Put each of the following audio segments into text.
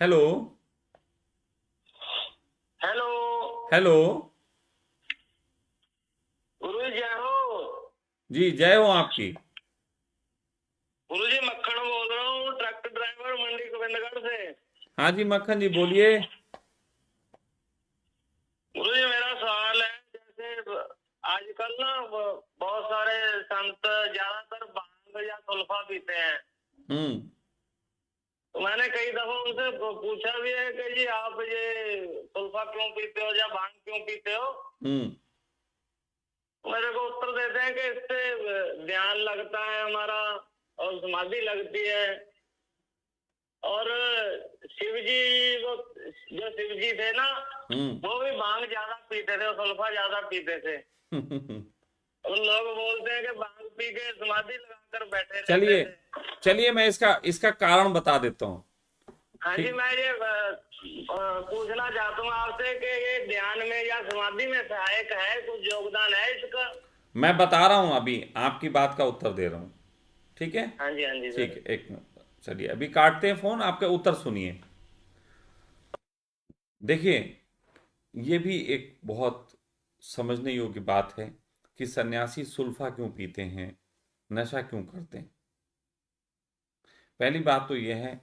Hello. Hello. Hello. गुरु जी जय हो। जी जय हो आपकी। गुरु जी मक्खन बोल रहा हूँ, ट्रक ड्राइवर, मंडी गोविंदगढ़ से। हाँ जी मक्खन जी बोलिए। गुरु जी मेरा सवाल है, जैसे आजकल ना बहुत सारे संत ज्यादातर भांग या सुल्फा पीते हैं। हम्म। तो मैंने कई दफा उनसे पूछा भी है कि जी आप ये सुल्फा क्यों पीते हो या भांग क्यों पीते हो। हम्म। मेरे को उत्तर देते हैं कि इससे ध्यान लगता है हमारा और समाधि लगती है। और शिव जी, वो जो शिव जी थे ना, हम्म। वो भी भांग ज्यादा पीते थे और सल्फा ज्यादा पीते थे। उन लोग बोलते हैं कि भांग पी के समाधि लगाकर बैठे रहते चलिए, थे। चलिए मैं इसका इसका कारण बता देता हूँ। हाँ जी, ठीक। मैं ये पूछना चाहता हूँ आपसे कि ये ध्यान में या समाधि में सहायक है, कुछ योगदान है इसका। मैं बता रहा हूँ, अभी आपकी बात का उत्तर दे रहा हूँ। ठीक है। हाँ जी, हाँ जी ठीक सर। है, एक मिनट, चलिए अभी काटते हैं फोन, आपका उत्तर सुनिए। देखिए, ये भी एक बहुत समझने योग्य बात है कि सन्यासी सुल्फा क्यों पीते हैं, नशा क्यों करते हैं। पहली बात तो यह है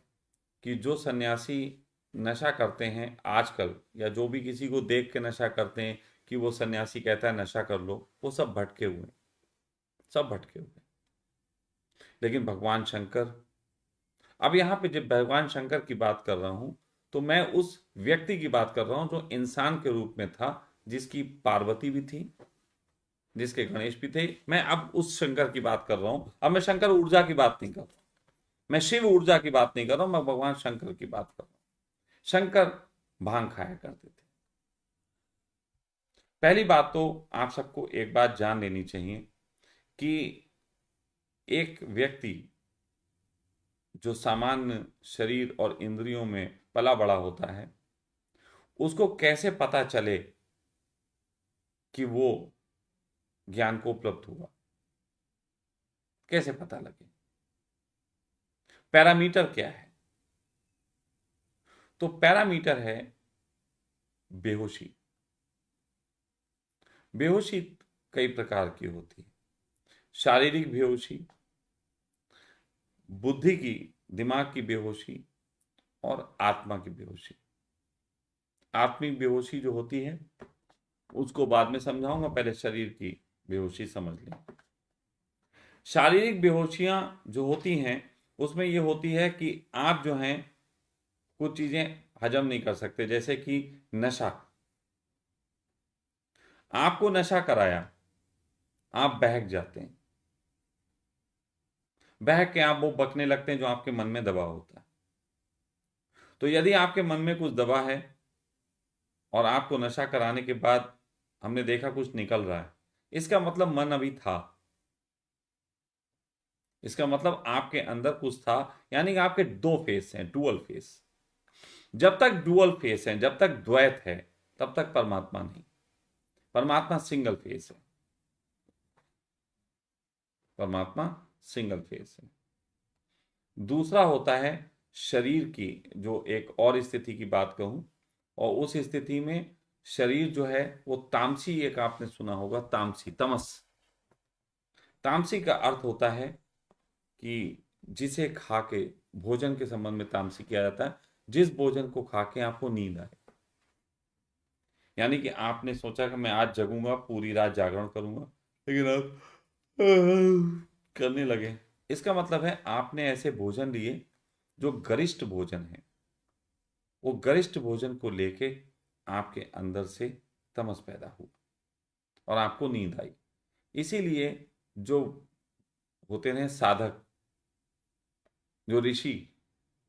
कि जो सन्यासी नशा करते हैं आजकल, या जो भी किसी को देख के नशा करते हैं कि वो सन्यासी कहता है नशा कर लो, वो सब भटके हुए हैं, सब भटके हुए हैं। लेकिन भगवान शंकर, अब यहाँ पे जब भगवान शंकर की बात कर रहा हूँ, तो मैं उस व्यक्ति की बात कर रहा हूँ जो इंसान के रूप में था, जिसकी पार्वती भी थी, जिसके गणेश भी थे। मैं अब उस शंकर की बात कर रहा हूँ। अब मैं शंकर ऊर्जा की बात नहीं कर रहा, मैं शिव ऊर्जा की बात नहीं कर रहा हूँ, मैं भगवान शंकर की बात कर रहा हूँ। शंकर भांग खाया करते थे। पहली बात तो आप सबको एक बात जान लेनी चाहिए कि एक व्यक्ति जो सामान्य शरीर और इंद्रियों में पला बड़ा होता है, उसको कैसे पता चले कि वो ज्ञान को उपलब्ध हुआ, कैसे पता लगे, पैरामीटर क्या है। तो पैरामीटर है बेहोशी। बेहोशी कई प्रकार की होती है। शारीरिक बेहोशी, बुद्धि की, दिमाग की बेहोशी, और आत्मा की बेहोशी। आत्मिक बेहोशी जो होती है उसको बाद में समझाऊंगा, पहले शरीर की बेहोशी समझ लें। शारीरिक बेहोशियां जो होती हैं, उसमें ये होती है कि आप जो हैं कुछ चीजें हजम नहीं कर सकते, जैसे कि नशा। आपको नशा कराया, आप बहक जाते हैं, बहक के आप वो बकने लगते हैं जो आपके मन में दबा होता है। तो यदि आपके मन में कुछ दबा है और आपको नशा कराने के बाद हमने देखा कुछ निकल रहा है, इसका मतलब मन अभी था, इसका मतलब आपके अंदर कुछ था। यानी कि आपके दो फेस हैं, डुअल फेस। जब तक डुअल फेस है, जब तक द्वैत है, तब तक परमात्मा नहीं। परमात्मा सिंगल फेस है, परमात्मा सिंगल फेस है। दूसरा होता है शरीर की, जो एक और स्थिति की बात कहूं, और उस स्थिति में शरीर जो है वो तामसी, एक आपने सुना होगा तामसी, तमस। तामसी का अर्थ होता है कि जिसे खा के, भोजन के संबंध में तामसी किया जाता है, जिस भोजन को खा के आपको नींद आए। यानी कि आपने सोचा कि मैं आज जगूंगा, पूरी रात जागरण करूंगा, लेकिन आप करने लगे। इसका मतलब है आपने ऐसे भोजन लिए जो गरिष्ठ भोजन है, वो गरिष्ठ भोजन को लेके आपके अंदर से तमस पैदा हुआ और आपको नींद आई। इसीलिए जो होते हैं साधक, जो ऋषि,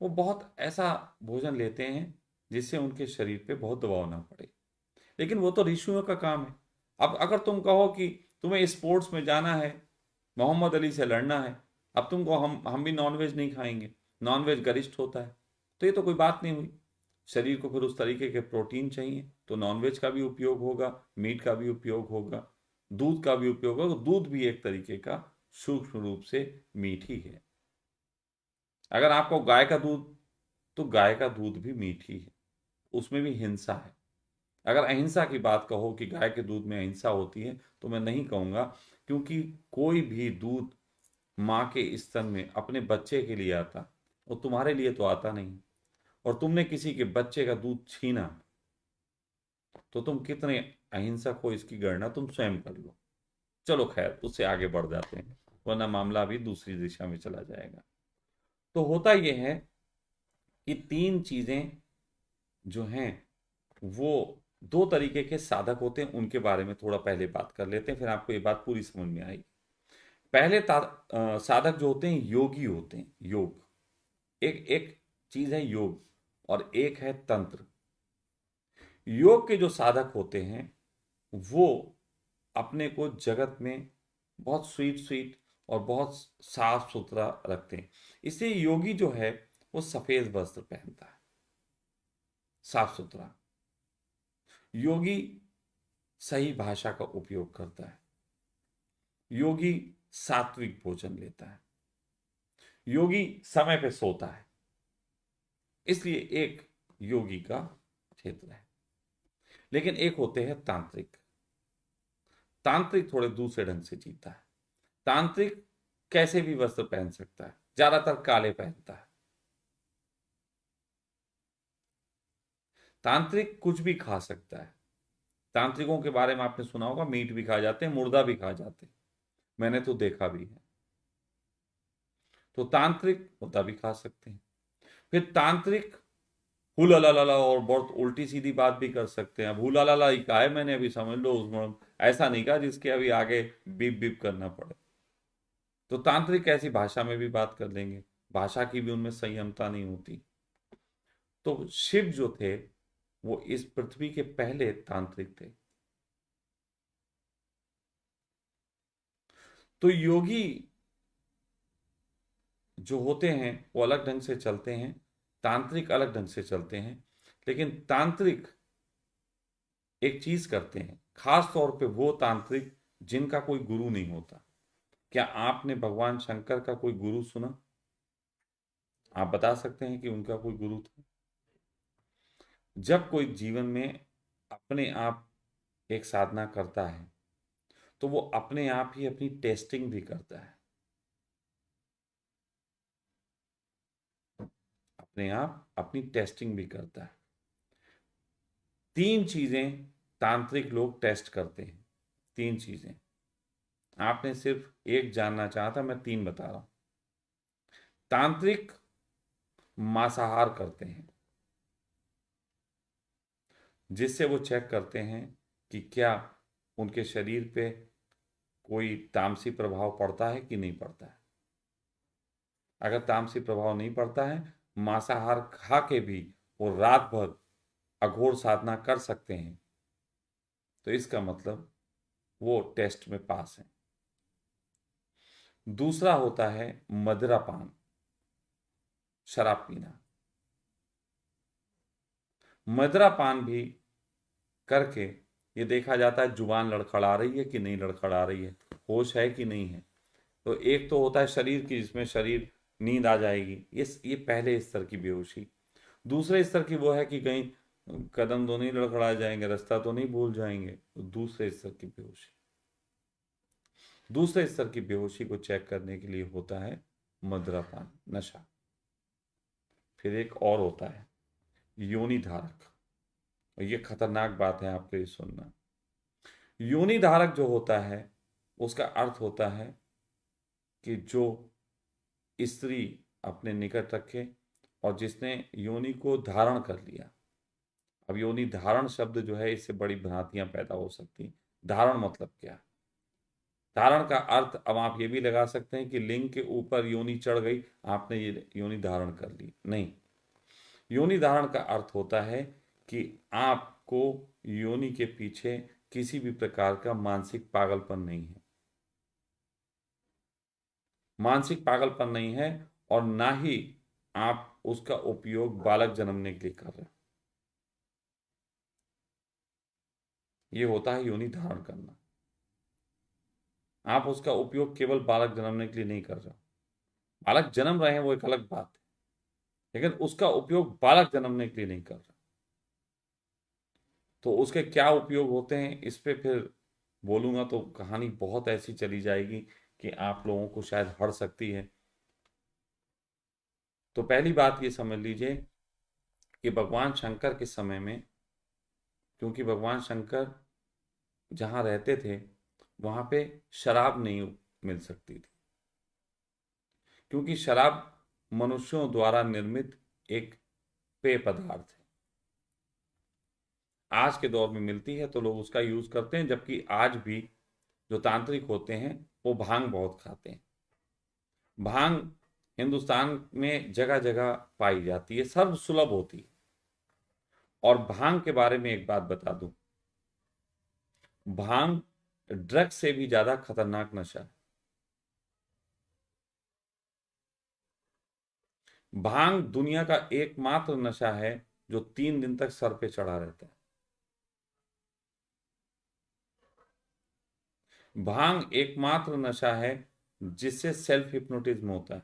वो बहुत ऐसा भोजन लेते हैं जिससे उनके शरीर पे बहुत दबाव ना पड़े। लेकिन वो तो ऋषियों का काम है। अब अगर तुम कहो कि तुम्हें स्पोर्ट्स में जाना है, मोहम्मद अली से लड़ना है, अब तुमको हम भी नॉनवेज नहीं खाएंगे, नॉनवेज गरिष्ठ होता है, तो ये तो कोई बात नहीं हुई। शरीर को फिर उस तरीके के प्रोटीन चाहिए, तो नॉनवेज का भी उपयोग होगा, मीट का भी उपयोग होगा, दूध का भी उपयोग होगा। दूध भी एक तरीके का सूक्ष्म रूप से मीठ ही है। अगर आपको गाय का दूध तो गाय का दूध भी मीठी है, उसमें भी हिंसा है। अगर अहिंसा की बात कहो कि गाय के दूध में अहिंसा होती है, तो मैं नहीं कहूँगा, क्योंकि कोई भी दूध माँ के स्तन में अपने बच्चे के लिए आता, वो तुम्हारे लिए तो आता नहीं। और तुमने किसी के बच्चे का दूध छीना, तो तुम कितने अहिंसक हो इसकी गणना तुम स्वयं कर लो। चलो खैर, उससे आगे बढ़ जाते हैं, वरना मामला भी दूसरी दिशा में चला जाएगा। तो होता यह है कि तीन चीजें जो हैं वो दो तरीके के साधक होते हैं, उनके बारे में थोड़ा पहले बात कर लेते हैं, फिर आपको ये बात पूरी समझ में आएगी। पहले साधक जो होते हैं योगी होते हैं। योग एक एक चीज है, योग, और एक है तंत्र। योग के जो साधक होते हैं वो अपने को जगत में बहुत स्वीट स्वीट और बहुत साफ सुथरा रखते हैं। इसलिए योगी जो है वो सफेद वस्त्र पहनता है, साफ सुथरा। योगी सही भाषा का उपयोग करता है। योगी सात्विक भोजन लेता है। योगी समय पे सोता है। इसलिए एक योगी का क्षेत्र है। लेकिन एक होते हैं तांत्रिक। तांत्रिक थोड़े दूसरे ढंग से जीता है। तांत्रिक कैसे भी वस्त्र पहन सकता है, ज्यादातर काले पहनता है। तांत्रिक कुछ भी खा सकता है। तांत्रिकों के बारे में आपने सुना होगा, मीट भी खा जाते हैं, मुर्दा भी खा जाते हैं, मैंने तो देखा भी है। तो तांत्रिक मुर्दा भी खा सकते हैं। फिर तांत्रिक हुलालाला और बहुत उल्टी सीधी बात भी कर सकते हैं। अब हुलालाला ही कहा है मैंने, अभी समझ लो, उसमें ऐसा नहीं कहा जिसके अभी आगे बीप बीप करना पड़े। तो तांत्रिक ऐसी भाषा में भी बात कर लेंगे, भाषा की भी उनमें संयमता नहीं होती। तो शिव जो थे वो इस पृथ्वी के पहले तांत्रिक थे। तो योगी जो होते हैं वो अलग ढंग से चलते हैं, तांत्रिक अलग ढंग से चलते हैं। लेकिन तांत्रिक एक चीज करते हैं, खास तौर पे वो तांत्रिक जिनका कोई गुरु नहीं होता। क्या आपने भगवान शंकर का कोई गुरु सुना? आप बता सकते हैं कि उनका कोई गुरु था? जब कोई जीवन में अपने आप एक साधना करता है तो वो अपने आप ही अपनी टेस्टिंग भी करता है, अपने आप अपनी टेस्टिंग भी करता है। तीन चीजें तांत्रिक लोग टेस्ट करते हैं। तीन चीजें आपने सिर्फ एक जानना चाहा था, मैं तीन बता रहा हूं। तांत्रिक मांसाहार करते हैं, जिससे वो चेक करते हैं कि क्या उनके शरीर पे कोई तामसी प्रभाव पड़ता है कि नहीं पड़ता है। अगर तामसी प्रभाव नहीं पड़ता है, मांसाहार खा के भी वो रात भर अघोर साधना कर सकते हैं, तो इसका मतलब वो टेस्ट में पास है। दूसरा होता है मदिरा पान, शराब पीना। मदिरा पान भी करके ये देखा जाता है जुबान लड़खड़ा रही है कि नहीं लड़खड़ा रही है, होश है कि नहीं है। तो एक तो होता है शरीर की, जिसमें शरीर नींद आ जाएगी, ये पहले स्तर की बेहोशी। दूसरे स्तर की वो है कि कहीं कदम तो नहीं लड़खड़ा जाएंगे, रास्ता तो नहीं भूल जाएंगे, तो दूसरे स्तर की बेहोशी। दूसरे स्तर की बेहोशी को चेक करने के लिए होता है मदिरापान, नशा। फिर एक और होता है योनि धारक, और ये खतरनाक बात है आपके लिए सुनना। योनि धारक जो होता है उसका अर्थ होता है कि जो स्त्री अपने निकट रखे और जिसने योनि को धारण कर लिया। अब योनि धारण शब्द जो है, इससे बड़ी भ्रांतियां पैदा हो सकती। धारण मतलब क्या? धारण का अर्थ अब आप ये भी लगा सकते हैं कि लिंग के ऊपर योनि चढ़ गई, आपने ये योनि धारण कर ली, नहीं। योनि धारण का अर्थ होता है कि आपको योनि के पीछे किसी भी प्रकार का मानसिक पागलपन नहीं है। मानसिक पागलपन नहीं है, और ना ही आप उसका उपयोग बालक जन्मने के लिए कर रहे हैं। ये होता है योनि धारण करना। आप उसका उपयोग केवल बालक जन्मने के लिए नहीं कर रहे। बालक जन्म रहे हैं वो एक अलग बात है, लेकिन उसका उपयोग बालक जन्मने के लिए नहीं कर रहा। तो उसके क्या उपयोग होते हैं इस पे फिर बोलूंगा तो कहानी बहुत ऐसी चली जाएगी कि आप लोगों को शायद हड़ सकती है। तो पहली बात ये समझ लीजिए कि भगवान शंकर के समय में, क्योंकि भगवान शंकर जहाँ रहते थे वहाँ पे शराब नहीं मिल सकती थी, क्योंकि शराब मनुष्यों द्वारा निर्मित एक पेय पदार्थ है। आज के दौर में मिलती है तो लोग उसका यूज करते हैं, जबकि आज भी जो तांत्रिक होते हैं वो भांग बहुत खाते हैं। भांग हिंदुस्तान में जगह जगह पाई जाती है, सर्व सुलभ होती है। और भांग के बारे में एक बात बता दूं, भांग ड्रग से भी ज्यादा खतरनाक नशा है। भांग दुनिया का एकमात्र नशा है जो 3 दिन तक सर पे चढ़ा रहता है। भांग एकमात्र नशा है जिससे सेल्फ हिप्नोटिज्म होता है।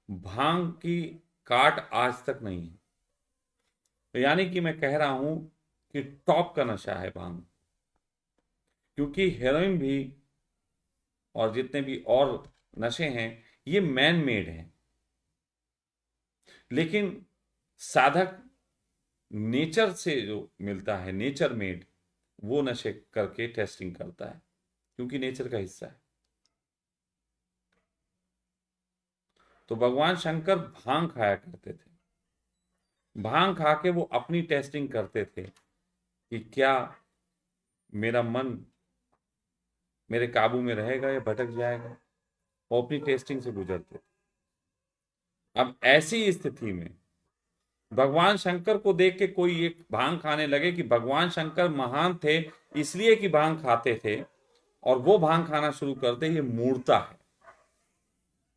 भांग की काट आज तक नहीं है। तो यानी कि मैं कह रहा हूं कि टॉप का नशा है भांग, क्योंकि हेरोइन भी और जितने भी और नशे हैं ये मैन मेड हैं, लेकिन साधक नेचर से जो मिलता है, नेचर मेड, वो नशे करके टेस्टिंग करता है, क्योंकि नेचर का हिस्सा है। तो भगवान शंकर भांग खाया करते थे। भांग खा के वो अपनी टेस्टिंग करते थे कि क्या मेरा मन मेरे काबू में रहेगा या भटक जाएगा। वो अपनी टेस्टिंग से गुजरते थे। अब ऐसी स्थिति में भगवान शंकर को देख के कोई एक भांग खाने लगे कि भगवान शंकर महान थे इसलिए कि भांग खाते थे, और वो भांग खाना शुरू करते, ये मूर्खता है।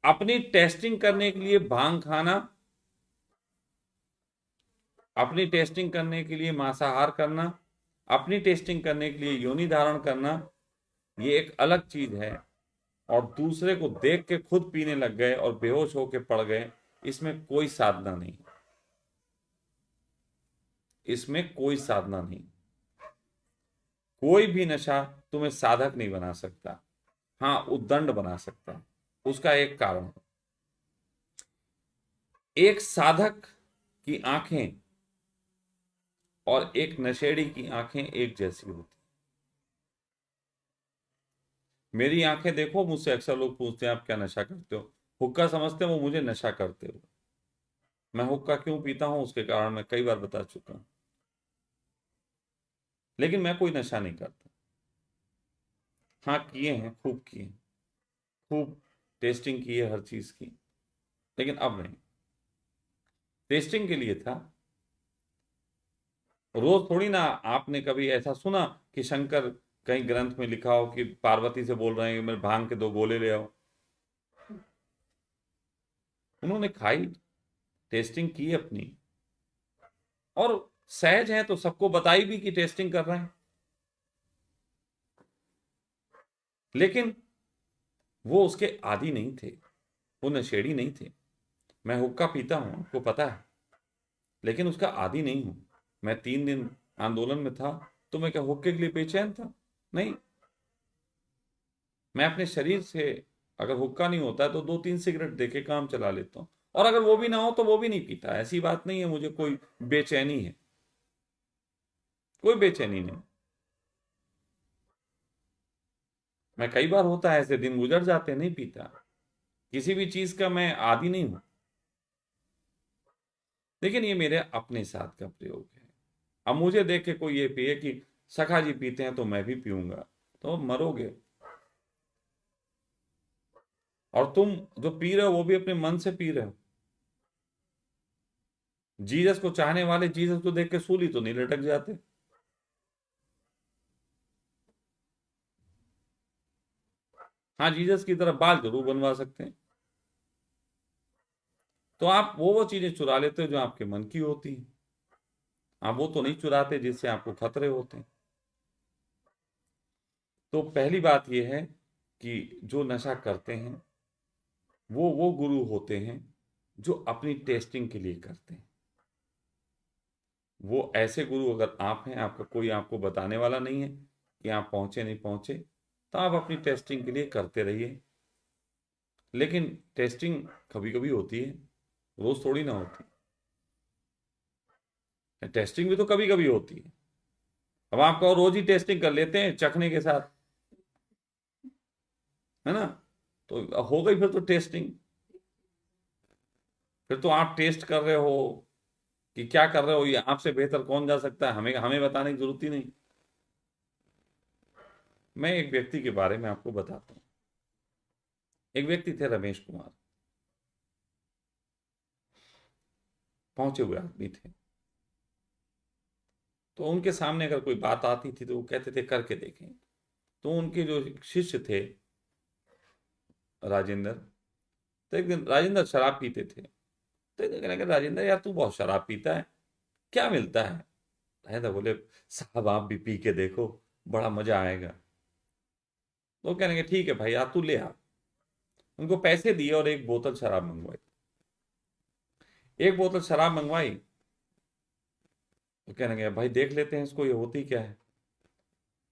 अपनी टेस्टिंग करने के लिए भांग खाना, अपनी टेस्टिंग करने के लिए मांसाहार करना, अपनी टेस्टिंग करने के लिए योनि धारण करना, ये एक अलग चीज है। और दूसरे को देख के खुद पीने लग गए और बेहोश होके पड़ गए, इसमें कोई साधना नहीं, इसमें कोई साधना नहीं। कोई भी नशा तुम्हें साधक नहीं बना सकता, हाँ उद्दंड बना सकता है। उसका एक कारण है, एक साधक की आंखें और एक नशेड़ी की आंखें एक जैसी होती। मेरी आंखें देखो, मुझसे अक्सर लोग पूछते हैं आप क्या नशा करते हो। हुक्का समझते हैं वो मुझे नशा करते हो। मैं हुक्का क्यों पीता हूं उसके कारण मैं कई बार बता चुका हूं, लेकिन मैं कोई नशा नहीं करता। हाँ किए हैं, खूब किए हैं, खूब टेस्टिंग की है हर चीज की, लेकिन अब नहीं। टेस्टिंग के लिए था, रोज थोड़ी ना। आपने कभी ऐसा सुना कि शंकर कहीं ग्रंथ में लिखा हो कि पार्वती से बोल रहे हैं कि मेरे भांग के 2 गोले ले आओ। उन्होंने खाई, टेस्टिंग की अपनी, और सहज है तो सबको बताई भी कि टेस्टिंग कर रहे हैं। लेकिन वो उसके आदी नहीं थे, वो नशेड़ी नहीं थे। मैं हुक्का पीता हूं, आपको पता है, लेकिन उसका आदी नहीं हूं। मैं 3 दिन आंदोलन में था तो मैं क्या हुक्के के लिए बेचैन था? नहीं। मैं अपने शरीर से, अगर हुक्का नहीं होता है तो 2-3 सिगरेट देके काम चला लेता हूं, और अगर वो भी ना हो तो वो भी नहीं पीता। ऐसी बात नहीं है मुझे कोई बेचैनी है, कोई बेचैनी नहीं। मैं कई बार होता है ऐसे दिन गुजर जाते नहीं पीता, किसी भी चीज का मैं आदी नहीं हूं। लेकिन ये मेरे अपने साथ का प्रयोग है। अब मुझे देख के कोई ये पिए कि सखा जी पीते हैं तो मैं भी पीऊंगा, तो मरोगे। और तुम जो पी रहे हो वो भी अपने मन से पी रहे हो। जीसस को चाहने वाले जीसस को देख के सूली तो नहीं लटक जाते। हाँ, जीसस की तरह बाल जरूर बनवा सकते हैं। तो आप वो चीजें चुरा लेते हो जो आपके मन की होती है। आप वो तो नहीं चुराते जिससे आपको खतरे होते हैं। तो पहली बात यह है कि जो नशा करते हैं वो गुरु होते हैं जो अपनी टेस्टिंग के लिए करते हैं। वो ऐसे गुरु अगर आप हैं, आपका कोई आपको बताने वाला नहीं है कि आप पहुंचे नहीं पहुंचे, तो आप अपनी टेस्टिंग के लिए करते रहिए। लेकिन टेस्टिंग कभी कभी होती है, रोज थोड़ी ना होती है। टेस्टिंग भी तो कभी कभी होती है। अब आपको रोज ही टेस्टिंग कर लेते हैं चखने के साथ, है ना, तो हो गई फिर तो टेस्टिंग। फिर तो आप टेस्ट कर रहे हो कि क्या कर रहे हो, ये आपसे बेहतर कौन जा सकता है, हमें हमें बताने की जरूरत ही नहीं। मैं एक व्यक्ति के बारे में आपको बताता हूँ। एक व्यक्ति थे रमेश कुमार, पहुंचे हुए आदमी थे। तो उनके सामने अगर कोई बात आती थी तो वो कहते थे करके देखें। तो उनके जो शिष्य थे राजेंद्र, तो एक दिन राजेंद्र शराब पीते थे। तो एक दिन कहने लगे, राजेंद्र यार तू बहुत शराब पीता है, क्या मिलता है? राजेंद्र बोले, साहब आप भी पी के देखो, बड़ा मजा आएगा। तो कहने लगे ठीक है भाई, आ तू ले आ। उनको पैसे दिए और एक बोतल शराब मंगवाई। एक बोतल शराब मंगवाई, तो कहने लगे भाई देख लेते हैं इसको, ये होती क्या है।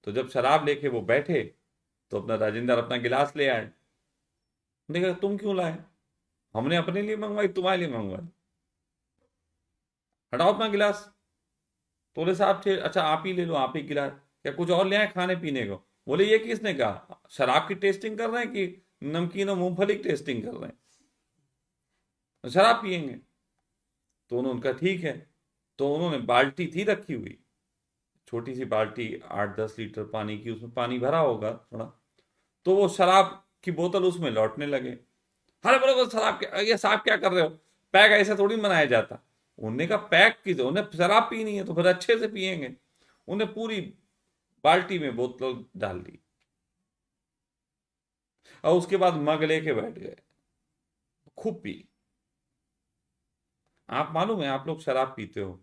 तो जब शराब लेके वो बैठे, तो अपना राजेंद्र अपना गिलास ले आए। देखा तुम क्यों लाए? हमने अपने लिए मंगवाई, तुम्हारे लिए मंगवाई, हटाओ अपना गिलास। बोले साहब थे, अच्छा आप ही ले लो, आप ही गिलास, क्या कुछ और ले आए खाने पीने को? बोले ये किसने कहा, शराब की टेस्टिंग कर रहे हैं कि नमकीन और मूंगफली की टेस्टिंग कर रहे हैं? शराब पियेंगे। तो उन्होंने कहा ठीक है। तो उन्होंने बाल्टी थी रखी हुई, छोटी सी बाल्टी 8-10 लीटर पानी की, उसमें पानी भरा होगा थोड़ा। तो वो शराब की बोतल उसमें लौटने लगे। अरे बोले बोले शराब क्या, ये साहब क्या कर रहे हो, पैक ऐसा थोड़ी बनाया जाता। उन्होंने कहा पैक की, तो उन्हें शराब पीनी है तो फिर अच्छे से पियेंगे। उन्हें पूरी बाल्टी में बोतल डाल दी और उसके बाद मग लेके बैठ गए, खूब पी। आप मालूम है, आप लोग शराब पीते हो,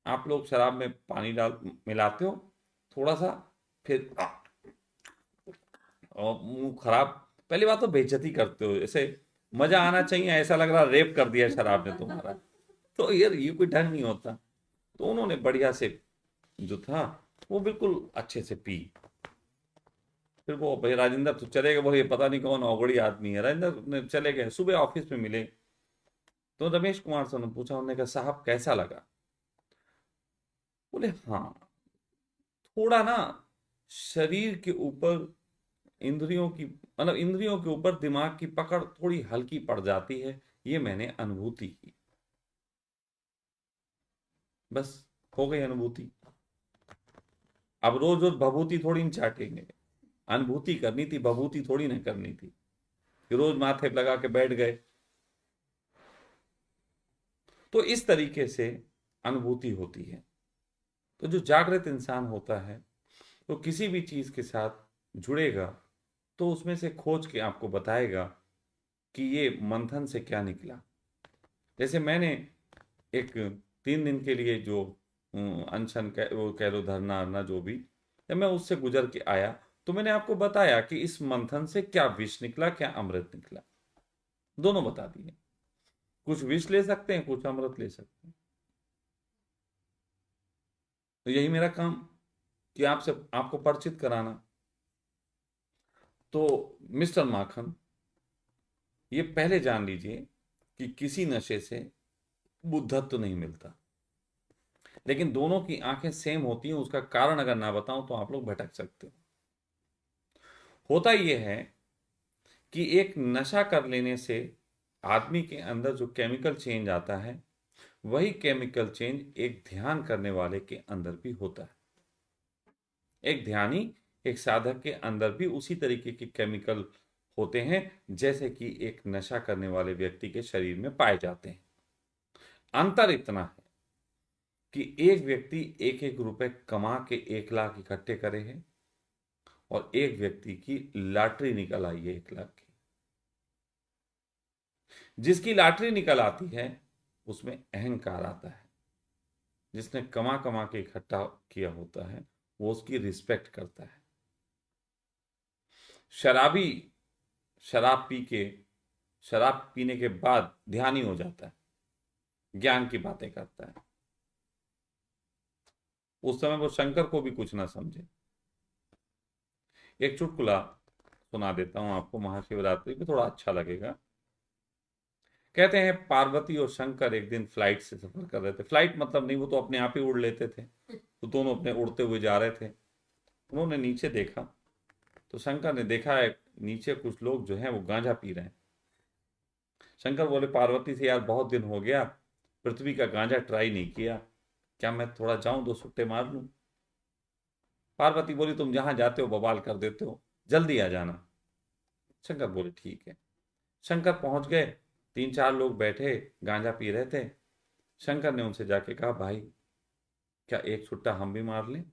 आप लोग शराब में पानी डाल मिलाते हो थोड़ा सा, फिर और मुंह खराब, पहली बात तो बेइज्जती करते हो, ऐसे मजा आना चाहिए, ऐसा लग रहा रेप कर दिया शराब ने तुम्हारा। तो यार ये कोई ढंग नहीं होता। तो उन्होंने बढ़िया से जो था वो बिल्कुल अच्छे से पी। फिर वो भाई राजेंद्र तो चले गए, बोले ये पता नहीं कौन अवगड़ी आदमी है। राजेंद्र ने चले गए, सुबह ऑफिस में मिले तो रमेश कुमार से उन्होंने पूछा, उन्होंने कहा साहब कैसा लगा? बोले हाँ, थोड़ा ना शरीर के ऊपर इंद्रियों की, मतलब इंद्रियों के ऊपर दिमाग की पकड़ थोड़ी हल्की पड़ जाती है, ये मैंने अनुभूति की। बस हो गई अनुभूति। अब रोज रोज भभूति थोड़ी नहीं चाटेंगे, अनुभूति करनी थी, भभूति थोड़ी ना करनी थी कि रोज माथे पे लगा के बैठ गए। तो इस तरीके से अनुभूति होती है। तो जो जागृत इंसान होता है तो किसी भी चीज के साथ जुड़ेगा तो उसमें से खोज के आपको बताएगा कि ये मंथन से क्या निकला। जैसे मैंने एक 3 दिन के लिए जो अनशन वो कह लो, धरना अरना जो भी, जब मैं उससे गुजर के आया तो मैंने आपको बताया कि इस मंथन से क्या विष निकला, क्या अमृत निकला, दोनों बता दिए। कुछ विष ले सकते हैं, कुछ अमृत ले सकते हैं। तो यही मेरा काम कि आपसे आपको परिचित कराना। तो मिस्टर माखन, ये पहले जान लीजिए कि किसी नशे से बुद्धत्व नहीं मिलता, लेकिन दोनों की आंखें सेम होती हैं। उसका कारण अगर ना बताऊं तो आप लोग भटक सकते हो। होता यह है कि एक नशा कर लेने से आदमी के अंदर जो केमिकल चेंज आता है, वही केमिकल चेंज एक ध्यान करने वाले के अंदर भी होता है। एक ध्यानी, एक साधक के अंदर भी उसी तरीके के केमिकल होते हैं जैसे कि एक नशा करने वाले व्यक्ति के शरीर में पाए जाते हैं। अंतर इतना है कि एक व्यक्ति 1-1 रुपए कमा के 1 लाख इकट्ठे करे हैं और एक व्यक्ति की लॉटरी निकल आई है 1 लाख की। जिसकी लॉटरी निकल आती है उसमें अहंकार आता है। जिसने कमा कमा के इकट्ठा किया होता है वो उसकी रिस्पेक्ट करता है। शराबी शराब पी के शराब पीने के बाद ध्यानी हो जाता है, ज्ञान की बातें करता है। उस समय वो शंकर को भी कुछ ना समझे। एक चुटकुला सुना देता हूं आपको, महाशिवरात्रि पे थोड़ा अच्छा लगेगा। कहते हैं पार्वती और शंकर एक दिन फ्लाइट से सफर कर रहे थे। फ्लाइट मतलब नहीं, वो तो अपने आप ही उड़ लेते थे, तो दोनों अपने उड़ते हुए जा रहे थे। उन्होंने नीचे देखा तो शंकर ने देखा है नीचे कुछ लोग जो हैं वो गांजा पी रहे हैं। शंकर बोले पार्वती से, यार बहुत दिन हो गया पृथ्वी का गांजा ट्राई नहीं किया, क्या मैं थोड़ा जाऊं, 2 सुट्टे मार लूं? पार्वती बोली तुम जहां जाते हो बवाल कर देते हो, जल्दी आ जाना। शंकर बोले ठीक है। शंकर पहुंच गए, 3-4 लोग बैठे गांजा पी रहे थे। शंकर ने उनसे जाके कहा भाई क्या एक छुट्टा हम भी मार लें?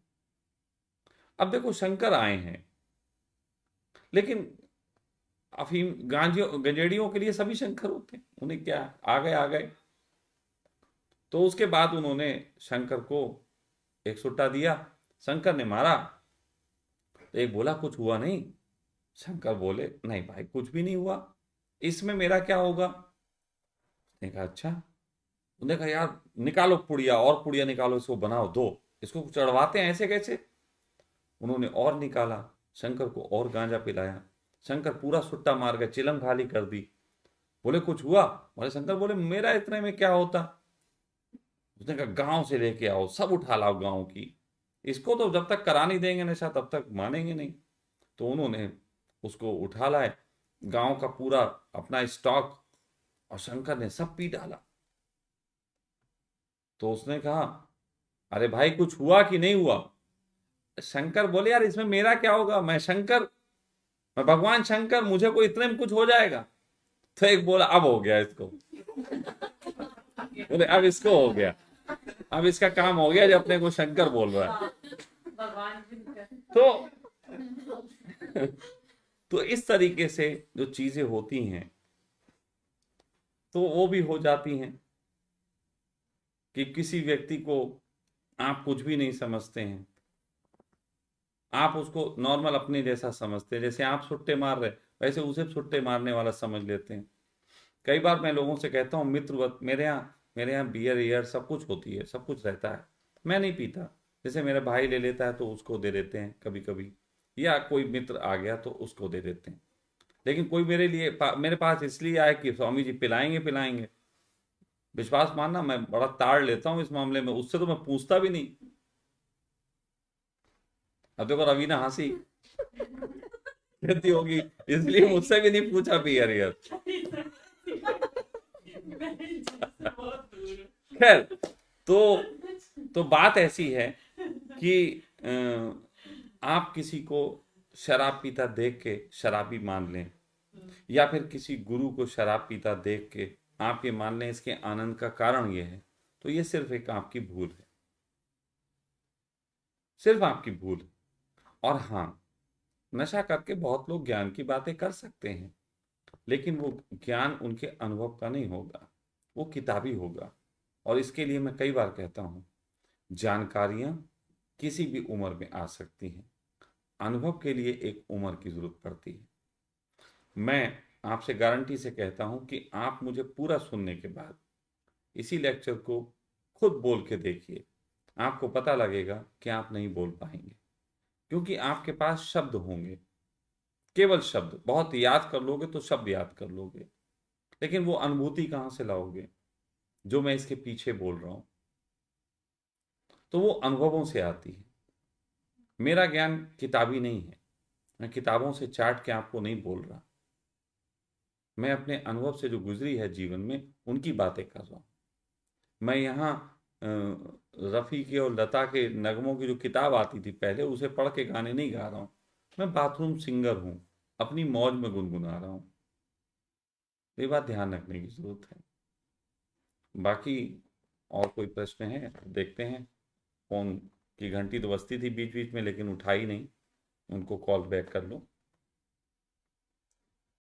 अब देखो शंकर आए हैं, लेकिन अफीम गांजियों गंजेड़ियों के लिए सभी शंकर होते हैं, उन्हें क्या, आ गए आ गए। तो उसके बाद उन्होंने शंकर को एक सुट्टा दिया, शंकर ने मारा तो एक बोला कुछ हुआ नहीं। शंकर बोले नहीं भाई कुछ भी नहीं हुआ, इसमें मेरा क्या होगा? उसने कहा अच्छा। उन्होंने कहा यार निकालो पुड़िया, और पुड़िया निकालो, इसको बनाओ, दो इसको चढ़वाते हैं, ऐसे कैसे? उन्होंने और निकाला, शंकर को और गांजा पिलाया। शंकर पूरा सुट्टा मार गया, चिलम खाली कर दी। बोले कुछ हुआ? बोले शंकर बोले मेरा इतने में क्या होता? उसने कहा गांव से लेके आओ, सब उठा लाओ गांव की, इसको तो जब तक करा नहीं देंगे नशा तब तक मानेंगे नहीं। तो उन्होंने उसको उठा लाए, गांव का पूरा अपना स्टॉक, और शंकर ने सब पी डाला। तो उसने कहा अरे भाई कुछ हुआ कि नहीं हुआ? शंकर बोले यार इसमें मेरा क्या होगा, मैं शंकर, मैं भगवान शंकर, मुझे कोई इतने में कुछ हो जाएगा? तो एक बोला अब हो गया इसको, बोले अब इसको हो गया, अब इसका काम हो गया जो अपने को शंकर बोल रहा है। तो तो इस तरीके से जो चीजें होती हैं तो वो भी हो जाती हैं कि किसी व्यक्ति को आप कुछ भी नहीं समझते हैं, आप उसको नॉर्मल अपने जैसा समझते हैं, जैसे आप सुट्टे मार रहे वैसे उसे सुट्टे मारने वाला समझ लेते हैं। कई बार मैं लोगों से कहता हूँ मित्रवत, मेरे यहाँ बियर ईयर सब कुछ होती है, सब कुछ रहता है, मैं नहीं पीता। जैसे मेरा भाई ले लेता है तो उसको दे देते हैं कभी कभी, या कोई मित्र आ गया तो उसको दे देते हैं। लेकिन कोई मेरे पास इसलिए आए कि स्वामी जी पिलाएंगे पिलाएंगे, विश्वास मानना मैं बड़ा ताड़ लेता हूँ इस मामले में, उससे तो मैं पूछता भी नहीं। अब देखो रवीना हंसी कहती होगी इसलिए मुझसे भी नहीं पूछा बियर ईयर। खैर, तो बात ऐसी है कि आप किसी को शराब पीता देख के शराबी मान लें, या फिर किसी गुरु को शराब पीता देख के आप ये मान लें इसके आनंद का कारण ये है, तो ये सिर्फ एक आपकी भूल है, सिर्फ आपकी भूल है। और हाँ, नशा करके बहुत लोग ज्ञान की बातें कर सकते हैं, लेकिन वो ज्ञान उनके अनुभव का नहीं होगा, वो किताबी होगा। और इसके लिए मैं कई बार कहता हूँ जानकारियां किसी भी उम्र में आ सकती हैं, अनुभव के लिए एक उम्र की जरूरत पड़ती है। मैं आपसे गारंटी से कहता हूं कि आप मुझे पूरा सुनने के बाद इसी लेक्चर को खुद बोल के देखिए, आपको पता लगेगा कि आप नहीं बोल पाएंगे, क्योंकि आपके पास शब्द होंगे, केवल शब्द, बहुत याद कर लोगे तो शब्द याद कर लोगे, लेकिन वो अनुभूति कहां से लाओगे जो मैं इसके पीछे बोल रहा हूं? तो वो अनुभवों से आती है। मेरा ज्ञान किताबी नहीं है, मैं किताबों से चाट के आपको नहीं बोल रहा, मैं अपने अनुभव से जो गुजरी है जीवन में उनकी बातें कर रहा हूं। मैं यहाँ रफ़ी के और लता के नगमों की जो किताब आती थी पहले, उसे पढ़ के गाने नहीं गा रहा हूँ, मैं बाथरूम सिंगर हूँ, अपनी मौज में गुनगुना रहा हूँ। ये बात ध्यान रखने की जरूरत है। बाकी और कोई प्रश्न है देखते हैं। फोन की घंटी तो बजती थी बीच बीच में लेकिन उठाई नहीं, उनको कॉल बैक कर लो।